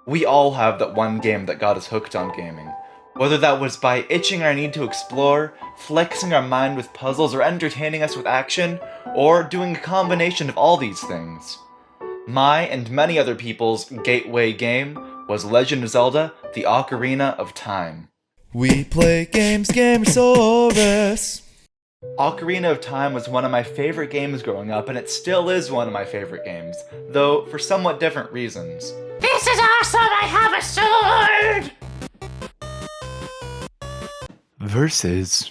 We all have that one game that got us hooked on gaming. Whether that was by itching our need to explore, flexing our mind with puzzles, or entertaining us with action, or doing a combination of all these things. My and many other people's gateway game was Legend of Zelda: The Ocarina of Time. We play games, Gamersaurus. Ocarina of Time was one of my favorite games growing up, and it still is one of my favorite games, though for somewhat different reasons. This is awesome! I have a sword! Versus.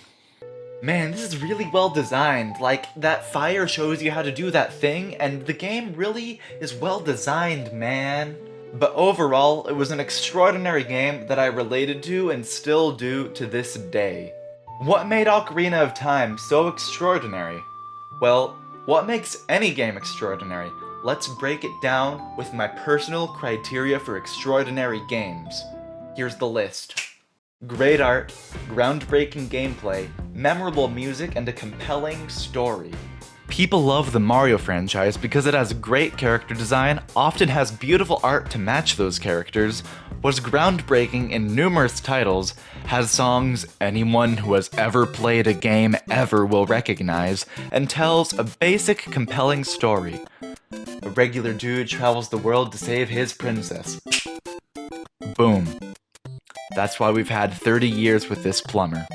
Man, this is really well designed. Like, that fire shows you how to do that thing, and the game really is well designed, man. But overall, it was an extraordinary game that I related to and still do to this day. What made Ocarina of Time so extraordinary? Well, what makes any game extraordinary? Let's break it down with my personal criteria for extraordinary games. Here's the list. Great art, groundbreaking gameplay, memorable music, and a compelling story. People love the Mario franchise because it has great character design, often has beautiful art to match those characters, was groundbreaking in numerous titles, has songs anyone who has ever played a game ever will recognize, and tells a basic, compelling story. A regular dude travels the world to save his princess. Boom. That's why we've had 30 years with this plumber.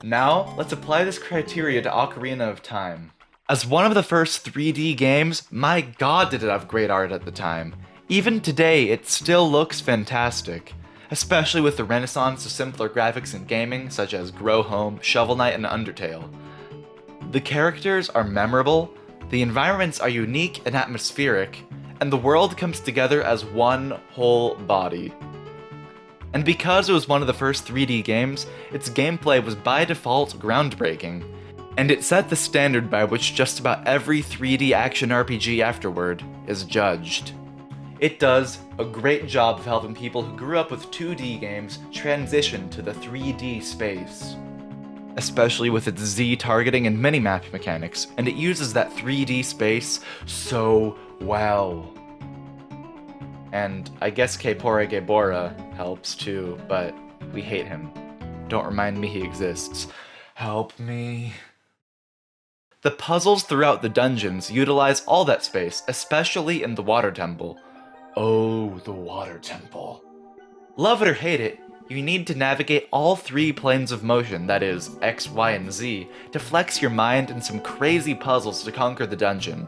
Now, let's apply this criteria to Ocarina of Time. As one of the first 3D games, my god did it have great art at the time. Even today, it still looks fantastic. Especially with the renaissance of simpler graphics in gaming, such as Grow Home, Shovel Knight, and Undertale. The characters are memorable, the environments are unique and atmospheric, and the world comes together as one whole body. And because it was one of the first 3D games, its gameplay was by default groundbreaking, and it set the standard by which just about every 3D action RPG afterward is judged. It does a great job of helping people who grew up with 2D games transition to the 3D space. Especially with its Z targeting and minimap mechanics, and it uses that 3D space so well. And I guess Kepore Gebora helps too, but we hate him. Don't remind me he exists. Help me. The puzzles throughout the dungeons utilize all that space, especially in the Water Temple. Oh, the Water Temple. Love it or hate it, you need to navigate all three planes of motion, that is, X, Y, and Z, to flex your mind in some crazy puzzles to conquer the dungeon.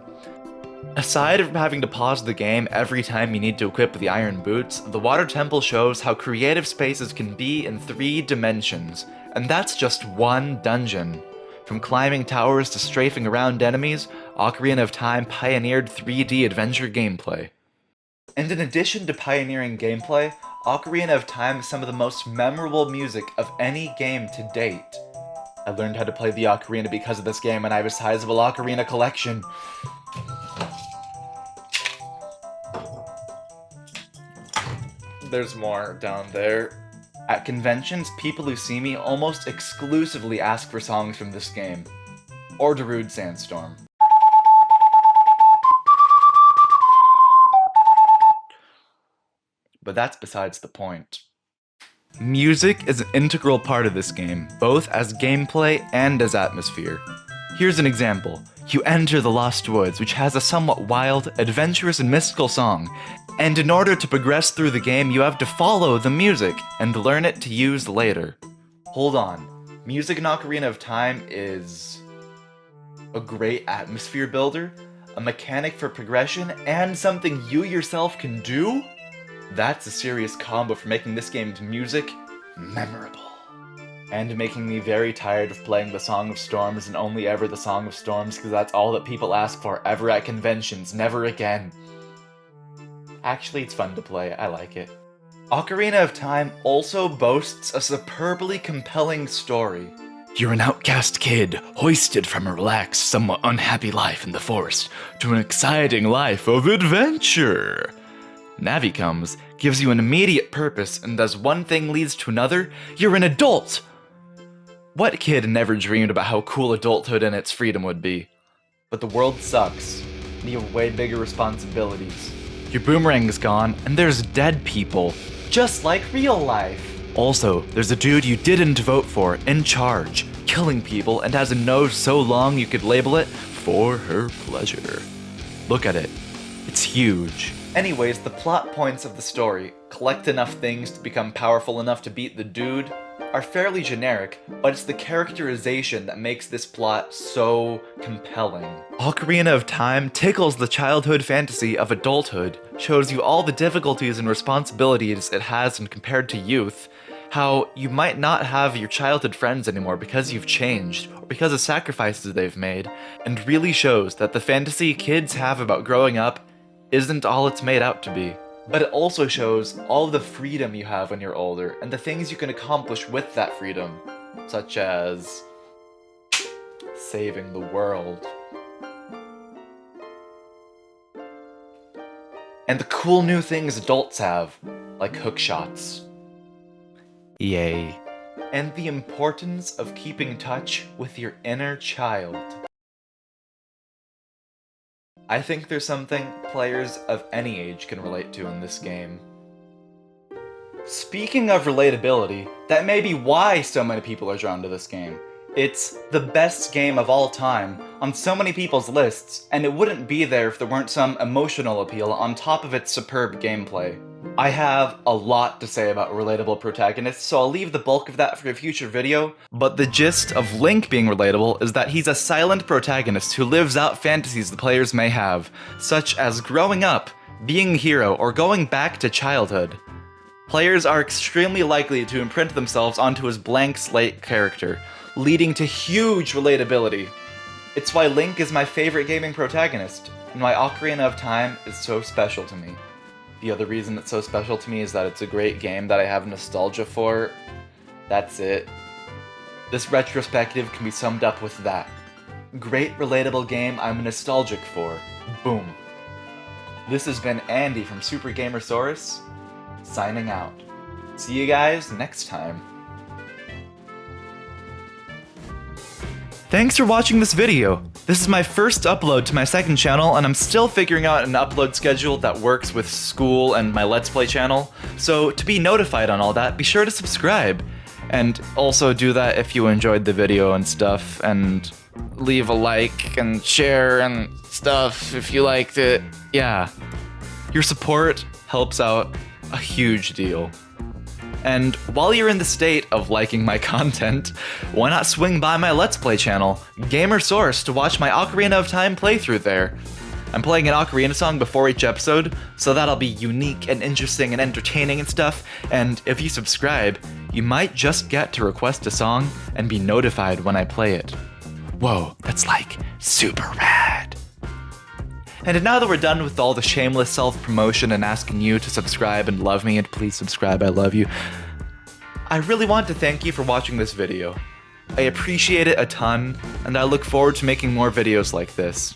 Aside from having to pause the game every time you need to equip the iron boots, the Water Temple shows how creative spaces can be in 3 dimensions, and that's just one dungeon. From climbing towers to strafing around enemies, Ocarina of Time pioneered 3D adventure gameplay. And in addition to pioneering gameplay, Ocarina of Time is some of the most memorable music of any game to date. I learned how to play the ocarina because of this game, and I have a sizable ocarina collection. There's more down there. At conventions, people who see me almost exclusively ask for songs from this game. Or Darude Sandstorm. But that's besides the point. Music is an integral part of this game, both as gameplay and as atmosphere. Here's an example. You enter the Lost Woods, which has a somewhat wild, adventurous, and mystical song, and in order to progress through the game, you have to follow the music and learn it to use later. Hold on. Music in Ocarina of Time is a great atmosphere builder, a mechanic for progression, and something you yourself can do? That's a serious combo for making this game's music memorable. And making me very tired of playing the Song of Storms and only ever the Song of Storms because that's all that people ask for ever at conventions, never again. Actually, it's fun to play, I like it. Ocarina of Time also boasts a superbly compelling story. You're an outcast kid, hoisted from a relaxed, somewhat unhappy life in the forest to an exciting life of adventure. Navi comes, gives you an immediate purpose, and as one thing leads to another, you're an adult! What kid never dreamed about how cool adulthood and its freedom would be? But the world sucks, and you have way bigger responsibilities. Your boomerang's gone, and there's dead people. Just like real life. Also, there's a dude you didn't vote for in charge, killing people, and has a nose so long you could label it for her pleasure. Look at it. It's huge. Anyways, the plot points of the story, collect enough things to become powerful enough to beat the dude, are fairly generic, but it's the characterization that makes this plot so compelling. Ocarina of Time tickles the childhood fantasy of adulthood, shows you all the difficulties and responsibilities it has when compared to youth, how you might not have your childhood friends anymore because you've changed, or because of sacrifices they've made, and really shows that the fantasy kids have about growing up isn't all it's made out to be. But it also shows all the freedom you have when you're older, and the things you can accomplish with that freedom, such as saving the world. And the cool new things adults have, like hookshots. Yay. And the importance of keeping touch with your inner child. I think there's something players of any age can relate to in this game. Speaking of relatability, that may be why so many people are drawn to this game. It's the best game of all time on so many people's lists, and it wouldn't be there if there weren't some emotional appeal on top of its superb gameplay. I have a lot to say about relatable protagonists, so I'll leave the bulk of that for a future video, but the gist of Link being relatable is that he's a silent protagonist who lives out fantasies the players may have, such as growing up, being a hero, or going back to childhood. Players are extremely likely to imprint themselves onto his blank slate character, leading to huge relatability. It's why Link is my favorite gaming protagonist, and why Ocarina of Time is so special to me. The other reason it's so special to me is that it's a great game that I have nostalgia for. That's it. This retrospective can be summed up with that. Great relatable game I'm nostalgic for. Boom. This has been Andy from Super Gamersaurus, signing out. See you guys next time. Thanks for watching this video. This is my first upload to my second channel, and I'm still figuring out an upload schedule that works with school and my Let's Play channel, so to be notified on all that, be sure to subscribe. And also do that if you enjoyed the video and stuff, and leave a like and share and stuff if you liked it. Yeah. Your support helps out a huge deal. And while you're in the state of liking my content, why not swing by my Let's Play channel, Gamersaurus, to watch my Ocarina of Time playthrough there. I'm playing an Ocarina song before each episode, so that'll be unique and interesting and entertaining and stuff, and if you subscribe, you might just get to request a song and be notified when I play it. Whoa, that's like super rad. And now that we're done with all the shameless self-promotion and asking you to subscribe and love me, and please subscribe, I love you, I really want to thank you for watching this video. I appreciate it a ton, and I look forward to making more videos like this.